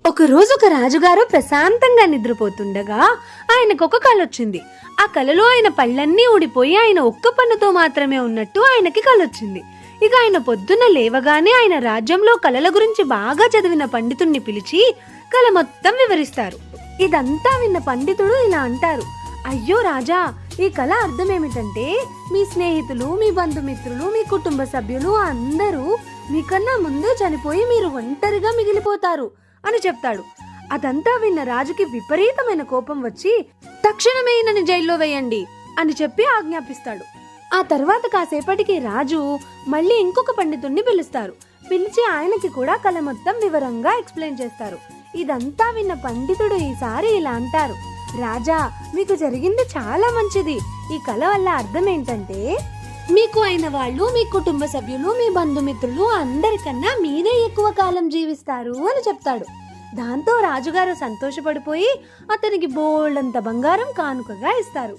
ఒకరోజు ఒక రాజుగారు ప్రశాంతంగా నిద్రపోతుండగా ఆయనకు ఒక కల వచ్చింది. ఆ కలలో ఆయన పళ్ళన్నీ ఊడిపోయి ఆయన ఒక్క పన్నుతో మాత్రమే ఉన్నట్టు ఆయనకి కలొచ్చింది. ఇక ఆయన పొద్దున్న లేవగానే ఆయన రాజ్యంలో కలల గురించి బాగా చదివిన పండితుణ్ణి పిలిచి కల మొత్తం వివరిస్తారు. ఇదంతా విన్న పండితుడు ఇలా అంటారు, అయ్యో రాజా, ఈ కళ అర్థమేమిటంటే మీ స్నేహితులు, మీ బంధుమిత్రులు, మీ కుటుంబ సభ్యులు అందరూ మీకన్నా ముందే చనిపోయి మీరు ఒంటరిగా మిగిలిపోతారు అని చెప్తాడు. అదంతా విన్న రాజుకి విపరీతమైన కోపం వచ్చి తక్షణమే ఈయనని జైల్లో వేయండి అని చెప్పి ఆజ్ఞాపిస్తాడు. ఆ తర్వాత కాసేపటికి రాజు మళ్ళీ ఇంకొక పండితుణ్ణి పిలుస్తారు. పిలిచి ఆయనకి కూడా కళ మొత్తం వివరంగా ఎక్స్ప్లెయిన్ చేస్తారు. ఇదంతా విన్న పండితుడు ఈసారి ఇలా అంటారు, రాజా, మీకు జరిగింది చాలా మంచిది. ఈ కళ వల్ల అర్థం ఏంటంటే మీకు అయిన వాళ్ళు, మీ కుటుంబ సభ్యులు, మీ బంధుమిత్రులు అందరికన్నా మీరే ఎక్కువ కాలం జీవిస్తారు అని చెప్తాడు. దాంతో రాజుగారు సంతోషపడిపోయి అతనికి బోల్డంత బంగారం కానుకగా ఇస్తారు.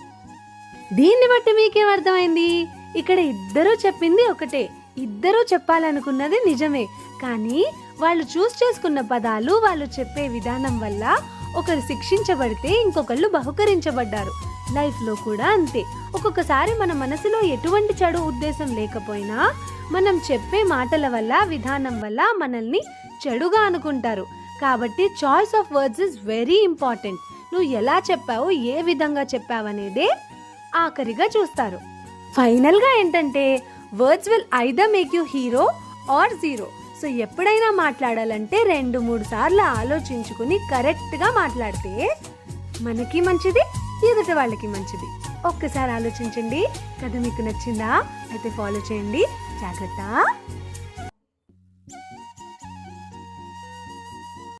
దీన్ని బట్టి మీకేమర్థమైంది? ఇక్కడ ఇద్దరూ చెప్పింది ఒకటే, ఇద్దరూ చెప్పాలనుకున్నది నిజమే. కానీ వాళ్ళు చూస్ చేసుకున్న పదాలు, వాళ్ళు చెప్పే విధానం వల్ల ఒకరు శిక్షించబడితే ఇంకొకళ్ళు బహుకరించబడ్డారు. లైఫ్ లో కూడా అంతే. ఒక్కొక్కసారి మన మనసులో ఎటువంటి చెడు ఉద్దేశం లేకపోయినా మనం చెప్పే మాటల వల్ల, విధానం వల్ల మనల్ని చెడుగా అనుకుంటారు. కాబట్టి choice of words is very important. నువ్వు ఎలా చెప్పావు, ఏ విధంగా చెప్పావు అనేదే ఆఖరిగా చూస్తారు. ఫైనల్ గా ఏంటంటే words will either make you hero or zero. So ఎప్పుడైనా మాట్లాడాలంటే 2-3 సార్లు ఆలోచించుకుని కరెక్ట్ గా మాట్లాడితే మనకి మంచిది, ఎదుటి వాళ్ళకి మంచిది. ఒక్కసారి ఆలోచించండి. కథ మీకు నచ్చిందా? అయితే ఫాలో చేయండి. జాగ్రత్త.